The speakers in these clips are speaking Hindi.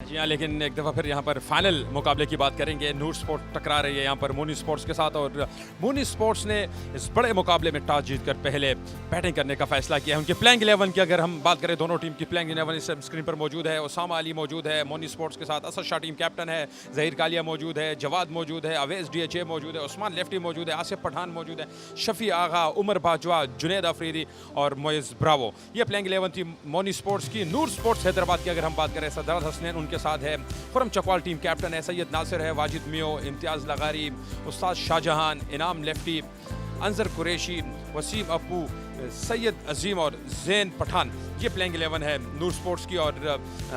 जी हाँ, लेकिन एक दफ़ा फिर यहाँ पर फाइनल मुकाबले की बात करेंगे। नूर स्पोर्ट टकरा रही है यहाँ पर मोनी स्पोर्ट्स के साथ और मोनी स्पोर्ट्स ने इस बड़े मुकाबले में टॉस जीतकर पहले बैटिंग करने का फैसला किया है। उनके प्लेइंग 11 की अगर हम बात करें, दोनों टीम की प्लेइंग 11 इस स्क्रीन पर मौजूद है। उसामा अली मौजूद है मोनी स्पोर्ट्स के साथ, असद शाह टीम कैप्टन है, ज़हीर कालिया मौजूद है, जवाद मौजूद है, अवैस DHA मौजूद है, उस्मान लेफ्टी मौजूद है, आसिफ पठान मौजूद है, शफी आगा, उमर बाजवा, जुनैद अफरीदी और मोइज़ ब्रावो। ये प्लेइंग 11 थी मोनी स्पोर्ट्स की। नूर स्पोर्ट्स हैदराबाद की अगर हम बात करें, सदारत हसनैन उनके साथ है, खुरम चकवाल टीम कैप्टन है, सैयद नासिर है, वाजिद मियो, इम्तियाज़ लगारी, उस्ताद शाहजहान, इनाम लेफ्टी, अंजर कुरैशी, वसीम अप्पू, सैयद अजीम और जैन पठान। ये प्लेइंग 11 है नूर स्पोर्ट्स की और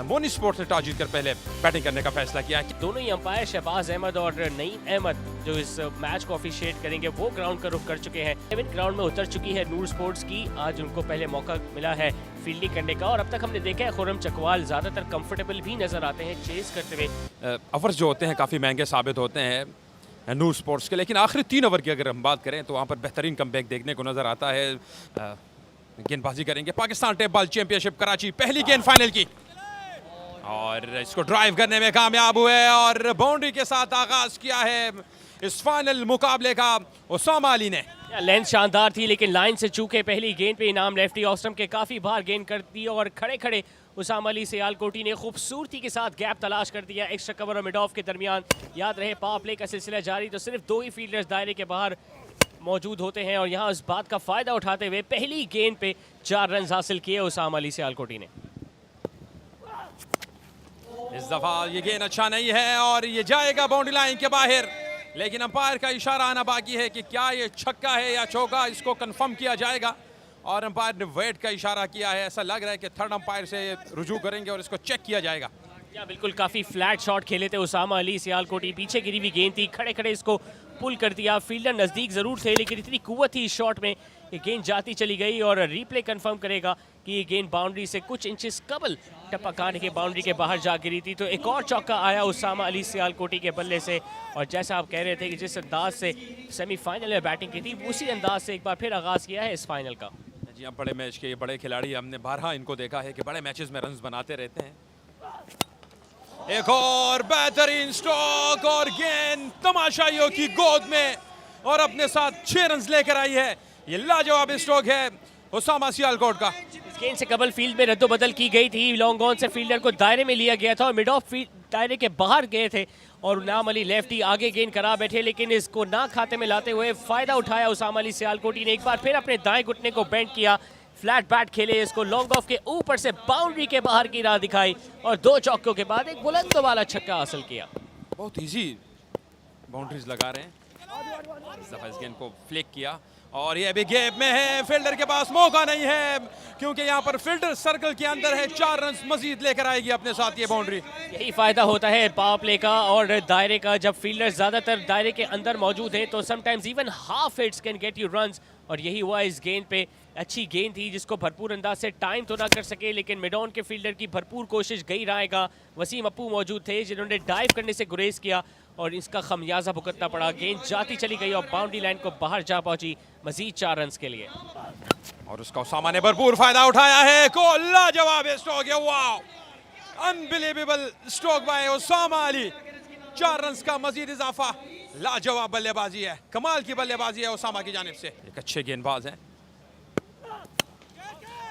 मोनी स्पोर्ट्स ने टॉस जीतकर पहले बैटिंग करने का फैसला किया है। दोनों ही अंपायर शहबाज अहमद और नईम अहमद जो इस मैच को ऑफिशिएट करेंगे वो ग्राउंड का रुख कर चुके हैं। ग्राउंड में उतर चुकी है नूर स्पोर्ट्स की। आज उनको पहले मौका मिला है फील्डिंग करने का और अब तक हमने देखा है खुरम चकवाल ज़्यादातर कंफर्टेबल भी नजर आते हैं चेस करते हुए। ओवर्स जो होते हैं काफ़ी महंगे साबित होते हैं नूर स्पोर्ट्स के, लेकिन आखिरी 3 ओवर की अगर हम बात करें तो वहाँ पर बेहतरीन कमबैक देखने को नजर आता है। गेंदबाजी करेंगे Pakistan tape ball championship Karachi, पहली गेंद फाइनल की और इसको ड्राइव करने में कामयाब हुए और बाउंड्री के साथ आगाज किया है इस फाइनल मुकाबले का उसामा अली ने। लेंथ शानदार थी लेकिन लाइन से चूके पहली गेंद पे इनाम लेफ्टी ऑस्ट्रम के काफी बार गेंद कर दी और खड़े खड़े उसामा अली सियालकोटी ने खूबसूरती के साथ गैप तलाश कर दिया एक्स्ट्रा कवर और मिड ऑफ के दरमियान। याद रहे पावर प्ले का सिलसिला जारी तो सिर्फ 2 ही फील्डर्स दायरे के बाहर मौजूद होते हैं और यहाँ इस बात का फायदा उठाते हुए पहली गेंद पे 4 रन हासिल किए उसामा अली सियालकोटी ने। इस दफा ये गेंद अच्छा नहीं है और ये जाएगा बाउंड्री लाइन के बाहर, लेकिन अंपायर का इशारा आना बाकी है कि क्या ये छक्का है या चौका, इसको कंफर्म किया जाएगा और अंपायर ने वेट का इशारा किया है। ऐसा लग रहा है कि थर्ड अंपायर से रुजू करेंगे और इसको चेक किया जाएगा। या बिल्कुल काफी फ्लैट शॉट खेले थे उसामा अली सियालकोटी, पीछे गिरी हुई गेंद थी, खड़े खड़े इसको पुल कर दिया। फील्डर नजदीक जरूर थे लेकिन इतनी कुव्वत थी इस शॉट में कि गेंद जाती चली गई और रीप्ले कंफर्म करेगा कि ये गेंद बाउंड्री से कुछ इंचेस कबल टप्पा खाने के बाउंड्री के बाहर जा गिरी थी। तो एक और चौका आया उसामा अली सियालकोटी के बल्ले से और जैसा आप कह रहे थे कि जिस अंदाज से सेमीफाइनल में बैटिंग की थी उसी अंदाज से एक बार फिर आगाज किया है इस फाइनल का। जी हाँ, बड़े मैच के ये बड़े खिलाड़ी, हमने बारहा इनको देखा है कि बड़े मैचेस में रन्स बनाते रहते हैं। एक और बेहतरीन स्ट्रोक और गेंद तमाशाइयों की गोद में और अपने साथ 6 रन लेकर आई है। ये लाजवाब स्ट्रोक है उसामा सियालकोट का। इस गेंद से कबल फील्ड में रद्दोबदल की गई थी, लॉन्ग ऑन से फील्डर को दायरे में लिया गया था और मिड ऑफ दायरे के बाहर गए थे और नाम अली लेफ्टी आगे गेंद करा बैठे, लेकिन इसको ना खाते में लाते हुए फायदा उठाया उसामा अली सियालकोटी ने। एक बार फिर अपने दाएं घुटने को बेंड किया, फ्लैट बैट खेले, इसको लॉन्ग ऑफ के ऊपर से बाउंड्री के बाहर की राह दिखाई और 2 चौकों के बाद एक बुलंद वाला छक्का हासिल किया। बहुत इजी बाउंड्रीज लगा रहे हैं। इस दफा इस गेंद को फ्लिक किया और ये अभी गैप में है, फील्डर के पास मौका नहीं है क्योंकि यहाँ पर फील्डर सर्कल के अंदर है। 4 रन मजीद लेकर आएगी अपने साथ ये बाउंड्री। यही फायदा होता है पावर प्ले का और दायरे का, जब फील्डर ज्यादातर दायरे के अंदर मौजूद है तो sometimes even half hits can get you runs और यही हुआ इस गेंद पे। अच्छी गेंद थी जिसको भरपूर अंदाज से टाइम तो ना कर सके लेकिन मिड ऑन के फील्डर की भरपूर कोशिश गई रहेगा। वसीम अप्पू मौजूद थे जिन्होंने डाइव करने से गुरेज किया और इसका खमियाजा भुगतना पड़ा। गेंद जाती चली गई और बाउंड्री लाइन को बाहर जा पहुंची मजीद 4 रन के लिए और उसका उसामा ने भरपूर फायदा उठाया है। को लाजवाब स्ट्रोक है, wow, unbelievable stroke by Usama Ali. 4 run का मजीद इजाफा। लाजवाब बल्लेबाजी है, कमाल की बल्लेबाजी है उसामा की जानिब से। एक अच्छे गेंदबाज हैं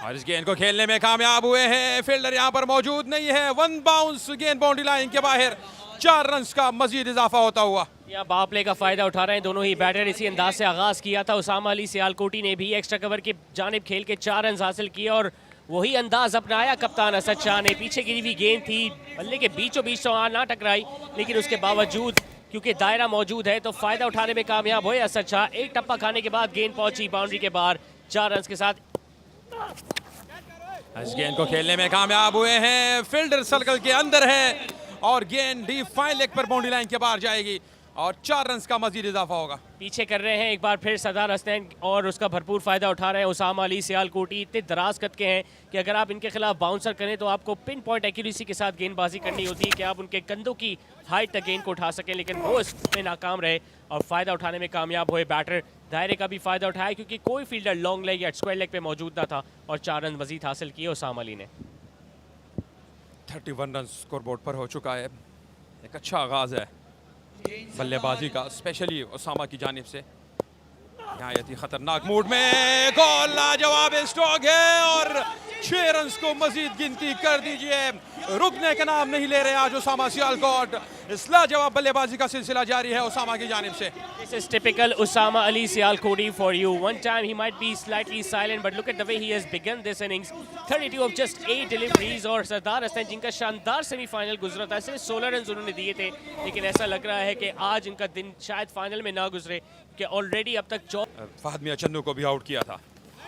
और इस गेंद को खेलने में कामयाब हुए हैं। फील्डर यहाँ पर मौजूद नहीं है। 1 बाउंस, गेंद बाउंड्री लाइन के बाहर। 4 रन का मजीद इजाफा होता हुआ। यहाँ पावर प्ले का फायदा उठा रहे हैं दोनों ही बैटर। इसी अंदाज से आगाज किया था उसामा अली सियालकोटी ने भी, एक्स्ट्रा कवर की जानिब खेल के 4 रन हासिल किए और वही अंदाज अपनाया कप्तान असद शाह ने। पीछे गिरी हुई गेंद थी, बल्ले के बीचों बीच तो ना टकराई लेकिन उसके बावजूद क्योंकि दायरा मौजूद है तो फायदा उठाने में कामयाब हुए असद शाह। एक टप्पा खाने के बाद गेंद पहुंची बाउंड्री के बाहर 4 रन के साथ। इस गेंद को खेलने में कामयाब हुए हैं। फील्डर सर्कल के अंदर है और गेंद डीप फाइन लेग पर बाउंड्री लाइन के बाहर जाएगी और 4 रन का मजीद इजाफा होगा। पीछे कर रहे हैं एक बार फिर सदार हसनैन और उसका भरपूर फायदा उठा रहे हैं उसामा अली सियालकोटी। इतने दराज कद के हैं कि अगर आप इनके खिलाफ बाउंसर करें तो आपको पिन पॉइंट एक्यूरेसी के साथ गेंदबाजी करनी होती है कि आप उनके कंधों की हाइट तक गेंद को उठा सकें, लेकिन वो इसमें नाकाम रहे और फायदा उठाने में कामयाब हुए बैटर। दायरे का भी फायदा उठाया क्योंकि कोई फील्डर लॉन्ग लेग या स्क्वायर लेग पे मौजूद ना था और 4 रन मजीद हासिल किए उसामा अली ने। 31 रन स्कोरबोर्ड पर हो चुका है। एक अच्छा आगाज है बल्लेबाजी का, स्पेशली उसामा की जानिब से। नहायत ही खतरनाक मूड में गोल, लाजवाब स्ट्रोक है और 6 रन को मजीद गिनती कर दीजिए। रुकने का नाम नहीं ले रहे आज उसामा सियालकोट। इस लाजवाब बल्लेबाजी का सिलसिला जारी है उसामा की जानिब से। This is typical Usama Ali Sialkoti for you. One time he might be slightly silent, but look at the way he has begun this innings. 32 of just 8 deliveries और सरदार हसन जिनका शानदार सेमीफाइनल गुजरा था, सिर्फ 16 रन उन्होंने दिए थे, लेकिन ऐसा लग रहा है कि आज इनका दिन शायद फाइनल में ना गुजरे कि ऑलरेडी अब तक फहद मियां चन्नू को भी आउट किया था।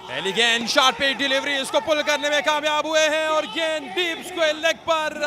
पहली गेंद शॉर्ट पे डिलीवरी, इसको पुल करने में कामयाब हुए हैं और गेंद डीप स्क्वायर लेग पर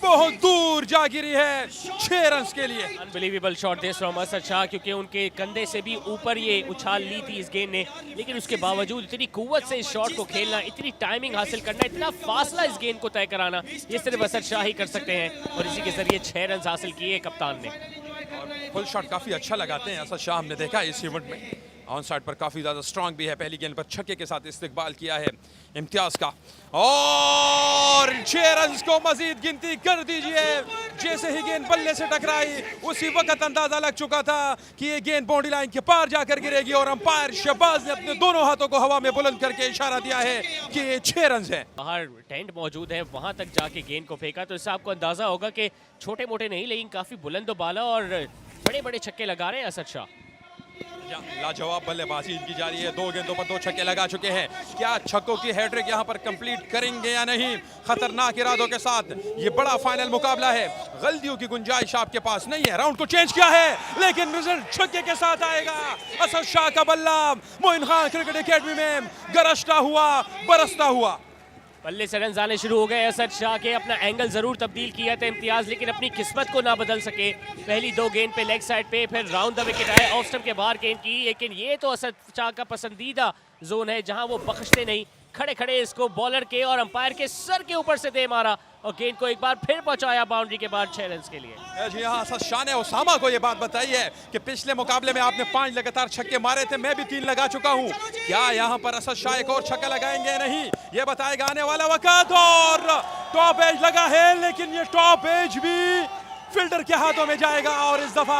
बहुत दूर जा गिरी है 6 रन के लिए। Unbelievable shot this from Asad Shah, क्योंकि उनके कंधे से भी ऊपर ये उछाल ली थी इस गेंद ने, लेकिन उसके बावजूद इतनी कुव्वत से इस शॉट को खेलना, इतनी टाइमिंग हासिल करना, इतना फासला इस गेंद को तय कराना, ये सिर्फ असद शाह ही कर सकते हैं और इसी के जरिए 6 रन हासिल किए कप्तान ने। फुल शॉट काफी अच्छा लगाते हैं असद शाह, हमने देखा इस इवेंट में। ऑन साइड पर काफी ज्यादा स्ट्रांग भी है। पहली गेंद पर छक्के के साथ इस्तेकबाल किया है इम्तियाज का और 6 रन को मजीद गिनती कर दीजिए। जैसे ही गेंद बल्ले से टकराई उसी वक्त अंदाजा लग चुका था कि ये गेंद बाउंड्री लाइन के पार जाकर गिरेगी और अंपायर शहबाज ने अपने दोनों हाथों को हवा में बुलंद करके इशारा दिया है कि ये 6 रन है। बाहर टेंट मौजूद है, वहां तक जाके गेंद को फेंका, तो इससे आपको अंदाजा होगा कि छोटे मोटे नहीं लेकिन काफी बुलंद बाला और बड़े बड़े छक्के लगा रहे हैं असद शाह। लाजवाब बल्लेबाजी इनकी जारी है। 2 गेंदों पर 2 छक्के लगा चुके हैं। क्या छक्कों की हैट्रिक यहां पर कंप्लीट करेंगे या नहीं? खतरनाक इरादों के साथ ये बड़ा फाइनल मुकाबला है। गलतियों की गुंजाइश आपके पास नहीं है। राउंड को चेंज किया है लेकिन रिजल्ट छक्के के साथ आएगा। असद शाह का बल्ला मोइन खान क्रिकेट एकेडमी में गरजता हुआ बरसता हुआ। बल्ले से रन आने शुरू हो गए असद शाह के। अपना एंगल जरूर तब्दील किया था इम्तियाज, लेकिन अपनी किस्मत को ना बदल सके। पहली 2 गेंद पे लेग साइड पे, फिर राउंड द विकेट आए, ऑफ स्टंप के बाहर गेंद की, लेकिन ये तो असद शाह का पसंदीदा जोन है जहां वो बख्शते नहीं। खड़े खड़े इसको बॉलर के और अंपायर के सर के ऊपर से दे मारा और गेंद को एक बार फिर पहुंचाया बाउंड्री के बाद 6 रन के लिए। जी हाँ, असद शाह ने उसामा को ये बात बताई है कि पिछले मुकाबले में आपने 5 लगातार छक्के मारे थे, मैं भी 3 लगा चुका हूँ। क्या यहाँ पर असद शाह एक और छक्का लगाएंगे? नहीं, ये बताएगा आने वाला वक्त। और टॉप एज लगा है लेकिन ये टॉप एज भी फील्डर के हाथों में जाएगा और इस दफा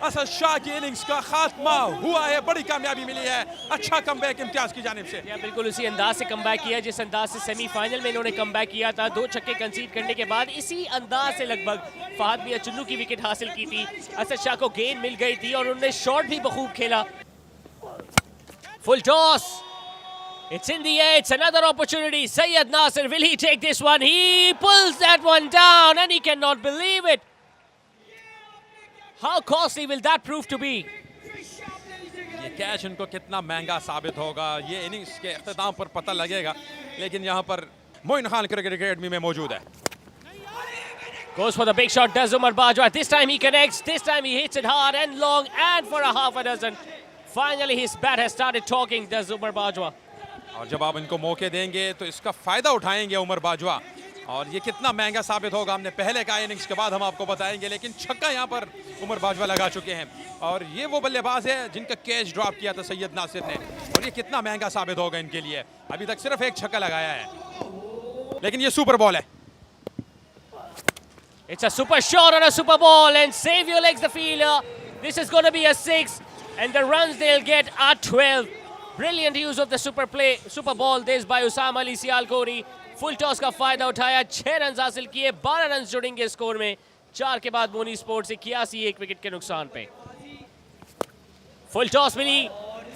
असद शाह की इनिंग्स का खात्मा हुआ है। बड़ी कामयाबी मिली है। अच्छा कमबैक इम्तियाज की जानिब से। बिल्कुल उसी अंदाज से कमबैक किया जिस अंदाज से सेमीफाइनल में इन्होंने कमबैक किया था। 2 छक्के कंसीड करने के बाद इसी अंदाज से लगभग फहद मियां चन्नू की विकेट हासिल की थी। असद शाह को गेंद मिल गई थी और उन्होंने शॉट भी बखूब खेला। Full toss, it's in the air, it's another opportunity. Syed Nasir, will he take this one? He pulls that one down and he cannot believe it. How costly will that prove to be? ये कैच इनको कितना महंगा साबित होगा ये इनिंग्स के इख्तिताम पर पता लगेगा, लेकिन यहाँ पर मोइन खान क्रिकेट एकेडमी में मौजूद है। Goes for the big shot, does Umar Bajwa. This time he connects, this time he hits it hard and long and for a half a dozen. Finally his bat has started talking, does Umar Bajwa. और जब आप इनको मौके देंगे तो इसका फायदा उठाएंगे उमर बाजवा और ये कितना महंगा साबित होगा हमने पहले का इनिंग्स के बाद हम आपको बताएंगे। लेकिन छक्का यहाँ पर उमर बाजवा लगा चुके हैं और ये वो बल्लेबाज है जिनका कैच ड्रॉप किया था सैयद नासिर ने और ये कितना महंगा साबित होगा इनके लिए। अभी तक सिर्फ 1 छक्का लगाया है लेकिन ये सुपर बॉल है। It's a super shot on a super ball and save your legs the fielder. This is going to be a 6 and the runs they'll get are 12. Brilliant use of the super ball this by Usama Ali Sialkoti. Full toss का फायदा उठाया, 6 रन हासिल किए, 12 रन जुड़ेंगे स्कोर में। 4 के बाद मोनी स्पोर्ट्स 81 1 विकेट के नुकसान पे। फुल टॉस मिली,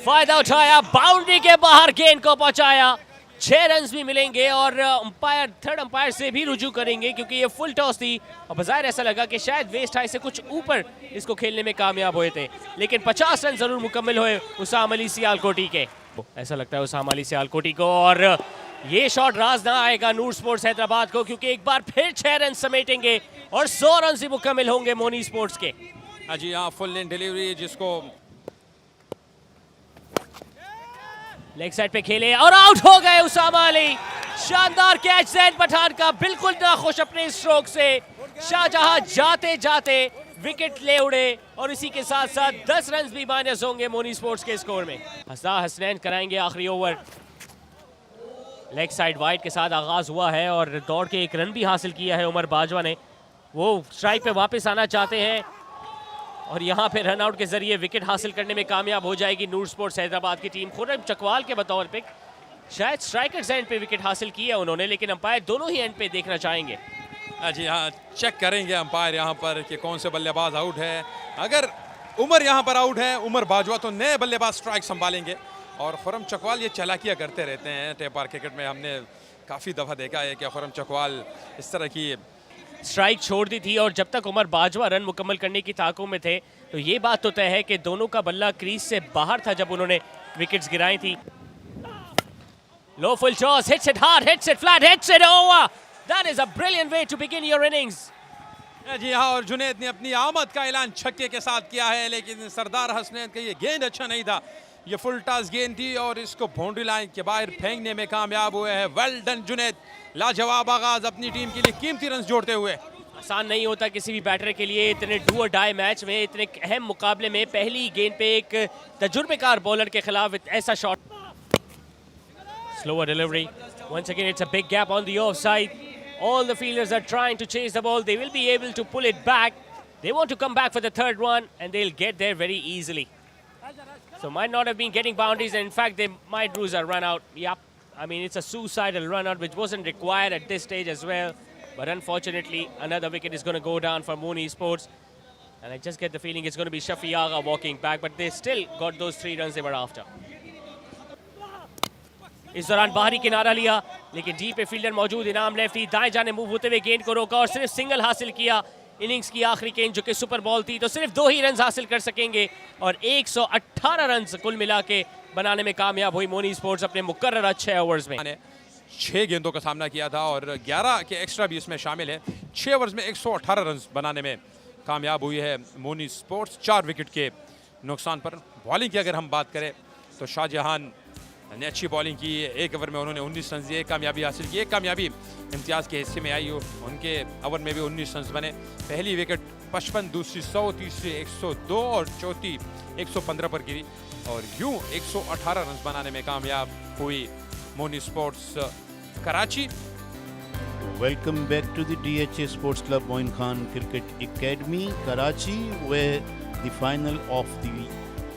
फायदा उठाया, बाउंड्री के बाहर गेंद को पहुंचाया। 6 रन भी मिलेंगे और अंपायर थर्ड अंपायर से भी रुजू करेंगे क्योंकि ये फुल टॉस थी और बाज़ाहिर ऐसा लगा कि शायद वेस्ट हाई से कुछ ऊपर इसको खेलने में कामयाब हुए थे, लेकिन 50 रन जरूर मुकम्मल हुए उसामा अली सियालकोटी के। ऐसा लगता है उसामा अली सियालकोटी को और ये शॉट राज ना आएगा नूर स्पोर्ट्स हैदराबाद को क्योंकि एक बार फिर 6 रन समेटेंगे और 100 रन से मुकम्मल होंगे मोनी स्पोर्ट्स के। जी हाँ, फुल इन डिलीवरी जिसको लेग साइड पे खेले और आउट हो गए उसामा अली। शानदार कैच जैन पठान का, बिल्कुल ना खुश अपने स्ट्रोक से। शाहजहां जाते जाते विकेट ले उड़े और इसी के साथ साथ 10 रन भी माइनस होंगे मोनी स्पोर्ट्स के स्कोर में। हसनैन कराएंगे आखिरी ओवर। लेग साइड वाइड के साथ आगाज हुआ है और दौड़ के एक रन भी हासिल किया है उमर बाजवा ने। वो स्ट्राइक पे वापस आना चाहते हैं और यहाँ पे रन आउट के जरिए विकेट हासिल करने में कामयाब हो जाएगी नूर स्पोर्ट्स हैदराबाद की टीम। खुर्रम चकवाल के बतौर पिक, शायद स्ट्राइकर्स एंड पे विकेट हासिल किया उन्होंने, लेकिन अंपायर दोनों ही एंड पे देखना चाहेंगे। जी हाँ, चेक करेंगे अंपायर यहाँ पर कि कौन से बल्लेबाज आउट है। अगर उमर यहाँ पर आउट है, उमर बाजवा, तो नए बल्लेबाज स्ट्राइक संभालेंगे। और खुर्रम चकवाल ये चालाकियाँ करते रहते हैं। टेपार क्रिकेट में हमने काफ़ी दफ़ा देखा है कि खुर्रम चकवाल इस तरह की स्ट्राइक छोड़ दी थी और जब तक उमर बाजवा रन मुकम्मल करने की ताकों में थे तो ये बात तो तय है कि दोनों का बल्ला क्रीज से बाहर था जब उन्होंने विकेट्स गिराई थी। Low full toss, hits it hard, hits it flat, hits it over. That is a brilliant way to begin your innings. जी हाँ, और जुनैद ने अपनी आमद का ऐलान छक्के के साथ किया है, लेकिन सरदार हसनैन का ये गेंद अच्छा नहीं था। ये फुल टॉस गेंद थी और इसको बाउंड्री लाइन के बाहर फेंकने में कामयाब हुए हैं। वेल डन जुनैद, लाजवाब आगाज अपनी टीम के लिए कीमती रन जोड़ते हुए। आसान नहीं होता किसी भी बैटर के लिए इतने डू और डाई मैच में, इतने अहम मुकाबले में पहली गेंद पे एक तजुर्बेकार बॉलर के खिलाफ ऐसा shot. Slower delivery, once again it's a big gap on the offside. All the fielders are trying to chase the ball. They will be able to pull it back. They want to come back for the third one and they'll get there very easily. So might not have been getting boundaries, and in fact they might lose a run out. Yep, I mean it's a suicidal run out which wasn't required at this stage as well. But unfortunately another wicket is going to go down for Mooney Sports. And I just get the feeling it's going to be Shafi Agha walking back, but they still got those 3 runs they were after. इस दौरान बाहरी किनारा लिया लेकिन डी पे फील्डर मौजूद, इनाम लेफ्टी दाएं जाने मूव होते हुए गेंद को रोका और सिर्फ सिंगल हासिल किया। इनिंग्स की आखिरी गेंद जो कि सुपर बॉल थी, तो सिर्फ 2 ही रन हासिल कर सकेंगे और 118 रन कुल मिला के बनाने में कामयाब हुई मोनी स्पोर्ट्स अपने मुकर्रर 6 ओवर्स में। 6 गेंदों का सामना किया था और 11 के एक्स्ट्रा भी इसमें शामिल है। 6 ओवर्स में 118 रन बनाने में कामयाब हुई है मोनी स्पोर्ट्स 4 विकेट के नुकसान पर। बॉलिंग की अगर हम बात करें तो शाहजहान ने अच्छी बॉलिंग की। 1 ओवर में उन्होंने 19 रन दिए, कामयाबी हासिल की। एक कामयाबी इम्तियाज़ के हिस्से में आई हो, उनके ओवर में भी 19 रन बने। पहली विकेट 55, दूसरी 100, तीसरी 102 और चौथी 115 पर गिरी और यूं 118 रन बनाने में कामयाब हुई Moni sports Karachi. Welcome back to the DHA Sports Club Moin Khan Cricket Academy, Karachi, where the final of the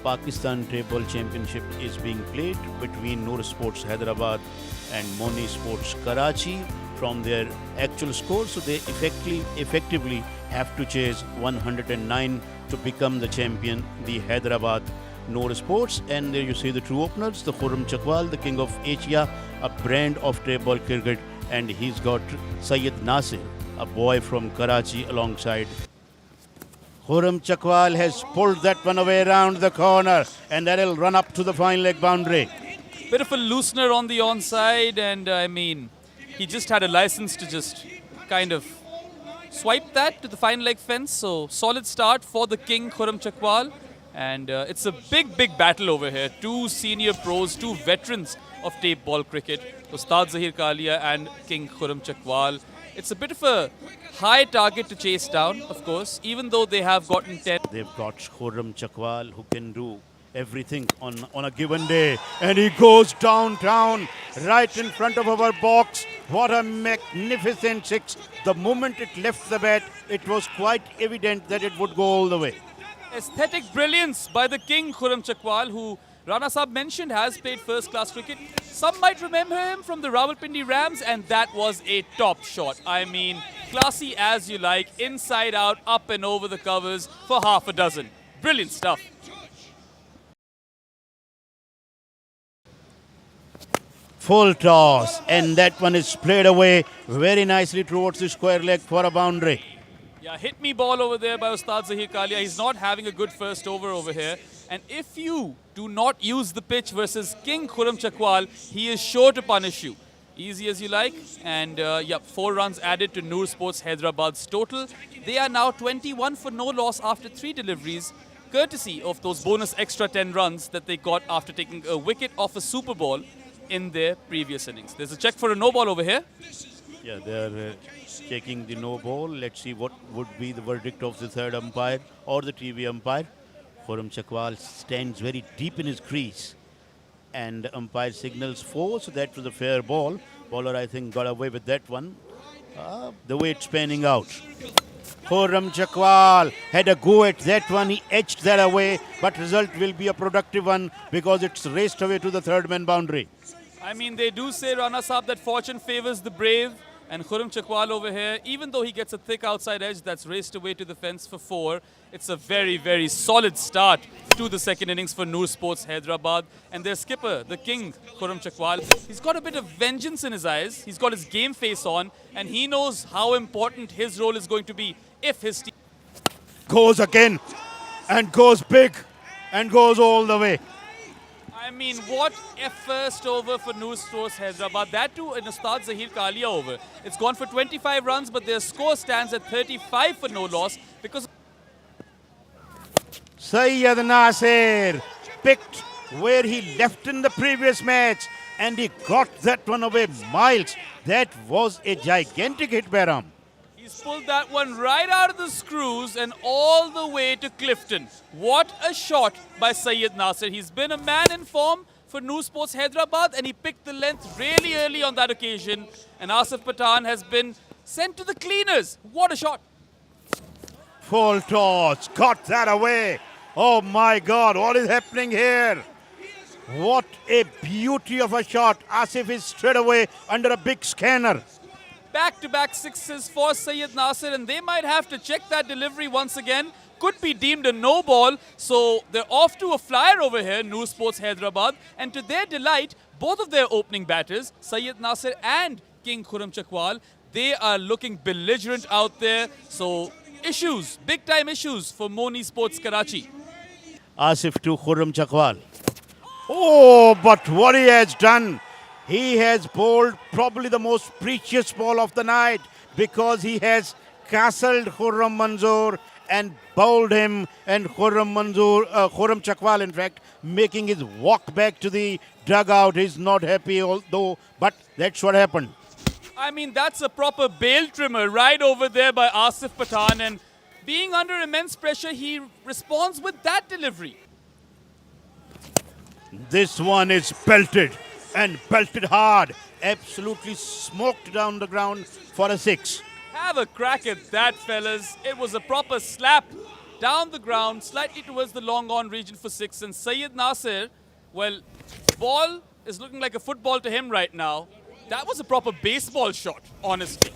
Pakistan Table Championship is being played between Noor Sports Hyderabad and Moni Sports Karachi from their actual score. So they effectively have to chase 109 to become the champion, the Hyderabad Noor Sports. And there you see the true openers, the Khurram Chakwal, the king of Asia, a brand of table cricket, and he's got Syed Nasir, a boy from Karachi alongside. Khurram Chakwal has pulled that one away around the corner and that'll run up to the fine leg boundary. Bit of a loosener on the onside, and I mean, he just had a license to just kind of swipe that to the fine leg fence. So solid start for the king, Khurram Chakwal. And it's a big battle over here. 2 senior pros, 2 veterans of tape ball cricket, Ustad Zahir Kalia and King Khurram Chakwal. It's a bit of a high target to chase down, of course, even though they have gotten 10. They've got Khurram Chakwal who can do everything on a given day. And he goes downtown, right in front of our box. What a magnificent 6. The moment it left the bat, it was quite evident that it would go all the way. Aesthetic brilliance by the king, Khurram Chakwal, who Rana Saab mentioned has played first-class cricket. Some might remember him from the Rawalpindi Rams, and that was a top shot. I mean, classy as you like, inside out, up and over the covers for half a dozen. Brilliant stuff. Full toss, and that one is played away very nicely towards the square leg for a boundary. Yeah, hit me ball over there by Ustad Zahir Kalia. He's not having a good first over here. And if you do not use the pitch versus King Khurram Chakwal, he is sure to punish you. Easy as you like. And yeah, 4 runs added to Noor Sports Hyderabad's total. They are now 21 for no loss after 3 deliveries, courtesy of those bonus extra 10 runs that they got after taking a wicket off a super ball in their previous innings. There's a check for a no ball over here. Yeah, they're checking the no ball. Let's see what would be the verdict of the third umpire or the TV umpire. Khurram Chakwal stands very deep in his crease. and umpire signals 4, so that was a fair ball. Bowler, I think, got away with that one. The way it's panning out. Khurram Chakwal had a go at that one. He edged that away, but result will be a productive one because it's raced away to the third man boundary. I mean, they do say, Rana Saab, that fortune favors the brave. And Khurram Chakwal over here, even though he gets a thick outside edge that's raced away to the fence for 4, it's a very, very solid start to the second innings for Noor Sports Hyderabad. And their skipper, the king, Khurram Chakwal, he's got a bit of vengeance in his eyes. He's got his game face on, and he knows how important his role is going to be if his team Goes again and goes big and goes all the way. I mean, what a first over for Noor Sports Hyderabad. That too in Ustad Zahir Kalia over. It's gone for 25 runs, but their score stands at 35 for no loss because Syed Nasir picked where he left in the previous match and he got that one away miles. That was a gigantic hit by Ram. he's pulled that one right out of the screws and all the way to Clifton. What a shot by Syed Nasir. He's been a man in form for Noor Sports Hyderabad and he picked the length really early on that occasion. And Asif Pathan has been sent to the cleaners. What a shot. Full toss, got that away. Oh my God, what is happening here? What a beauty of a shot. Asif is straight away under a big scanner. Back-to-back sixes for Syed Nasir and they might have to check that delivery once again. Could be deemed a no ball. So they're off to a flyer over here, Noor Sports Hyderabad. And to their delight, both of their opening batters, Syed Nasir and King Khurram Chakwal, they are looking belligerent out there. So issues, big time issues for Moni Sports Karachi. Asif to Khurram Chakwal. Oh, but what he has done, he has bowled probably the most precious ball of the night because he has castled Khurram Manzoor and bowled him, and Khurram Chakwal, in fact, making his walk back to the dugout. He's not happy, although, but that's what happened. I mean, that's a proper bail trimmer right over there by Asif Pathan. And being under immense pressure, he responds with that delivery. This one is belted and belted hard. Absolutely smoked down the ground for a 6. Have a crack at that, fellas. It was a proper slap down the ground, slightly towards the long on region for 6. And Syed Nasir, well, ball is looking like a football to him right now. That was a proper baseball shot, honestly.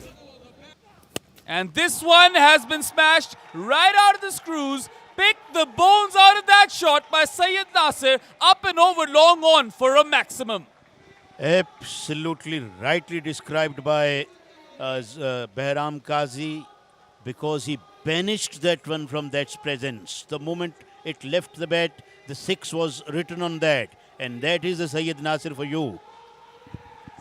And this one has been smashed right out of the screws. Picked the bones out of that shot by Syed Nasir. Up and over long on for a maximum. Absolutely rightly described by Behram Qazi because he banished that one from that presence. The moment it left the bat, the 6 was written on that. And that is the Syed Nasir for you.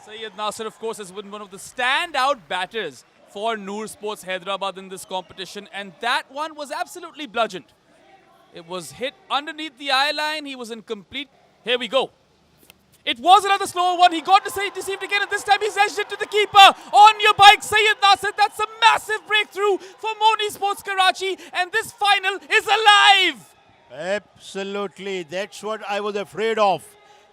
Syed Nasir, of course, has been one of the standout batters for Noor Sports Hyderabad in this competition. And that one was absolutely bludgeoned. It was hit underneath the eye line. He was in complete... Here we go. It was another slower one. He got deceived again, and this time he's edged it to the keeper. On your bike, Syed Nasir. That's a massive breakthrough for Moni Sports Karachi, and this final is alive. Absolutely. That's what I was afraid of.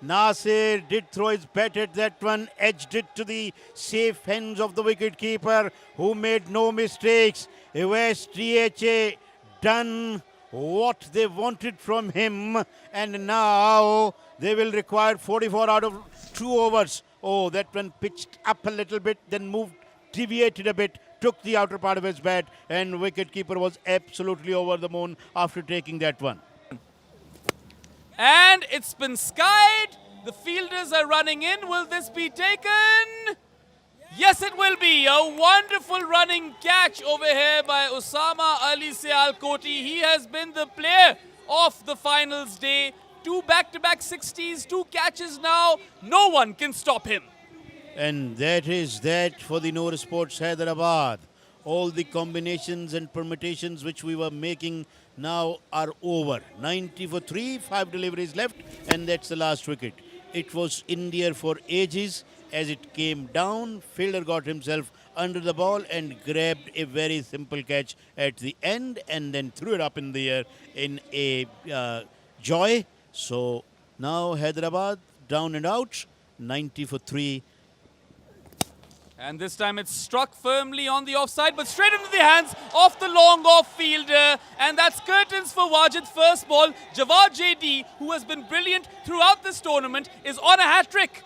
Nasir did throw his bat at that one, edged it to the safe hands of the wicketkeeper, who made no mistakes. West DHA done what they wanted from him, and now they will require 44 out of 2 overs. Oh, that one pitched up a little bit, then moved, deviated a bit, took the outer part of his bat, and wicketkeeper was absolutely over the moon after taking that one. And it's been skied. The fielders are running in. Will this be taken? Yes, it will be. A wonderful running catch over here by Osama Ali Sialkoti. He has been the player of the finals day. 2 back-to-back 60s, 2 catches now. No one can stop him. And that is that for the Noor Sports Hyderabad. All the combinations and permutations which we were making now are over. 90 for 3, 5 deliveries left, and that's the last wicket. It was in the air for ages. As it came down, fielder got himself under the ball and grabbed a very simple catch at the end and then threw it up in the air in a joy. So now Hyderabad down and out. 90 for 3. And this time it's struck firmly on the offside, but straight into the hands of the long off fielder. And that's curtains for Wajid. First ball. Jawad JD, who has been brilliant throughout this tournament, is on a hat-trick.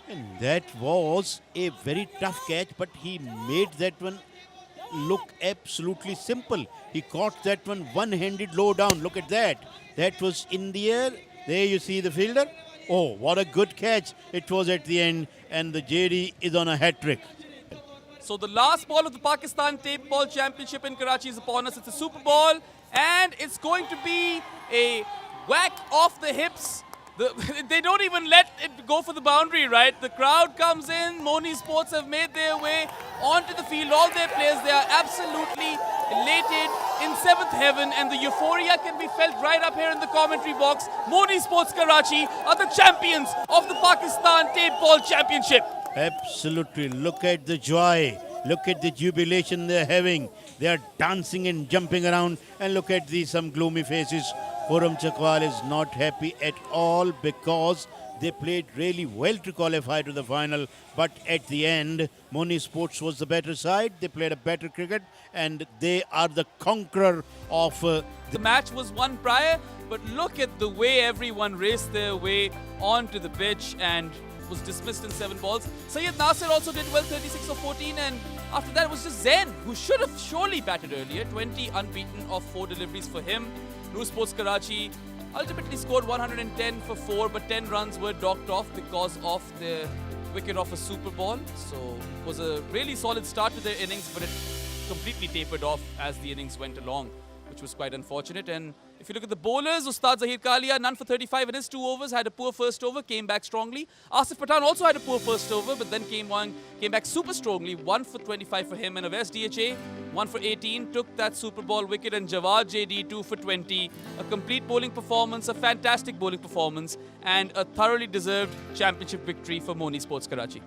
And that was a very tough catch, but he made that one look absolutely simple. He caught that one one-handed low down. Look at that. That was in the air. There you see the fielder. Oh, what a good catch it was at the end. And the JD is on a hat-trick. So the last ball of the Pakistan Tape Ball Championship in Karachi is upon us. It's a super ball, and it's going to be a whack off the hips. They don't even let it go for the boundary, right? The crowd comes in. Moni Sports have made their way onto the field. All their players, they are absolutely elated in seventh heaven, and the euphoria can be felt right up here in the commentary box. Moni Sports Karachi are the champions of the Pakistan Tape Ball Championship. Absolutely. Look at the joy. Look at the jubilation they're having. They are dancing and jumping around. And look at these some gloomy faces. Khurram Chakwal is not happy at all because they played really well to qualify to the final. But at the end, Moni Sports was the better side. They played a better cricket and they are the conqueror of The match was won prior, but look at the way everyone raced their way onto the pitch and was dismissed in 7 balls. Syed Nasir also did well, 36 for 14, and after that it was just Zain, who should have surely batted earlier. 20 unbeaten of 4 deliveries for him. Noor Sports Karachi ultimately scored 110 for 4, but 10 runs were docked off because of the wicket of a super ball. So it was a really solid start to their innings, but it completely tapered off as the innings went along, which was quite unfortunate. And if you look at the bowlers, Ustad Zahir Kalia, none for 35 in his 2 overs, had a poor first over, came back strongly. Asif Pathan also had a poor first over, but then came back super strongly, 1 for 25 for him. And Avais DHA, 1 for 18, took that super ball wicket. And Jawad JD, 2 for 20. A complete bowling performance, a fantastic bowling performance, and a thoroughly deserved championship victory for Moni Sports Karachi.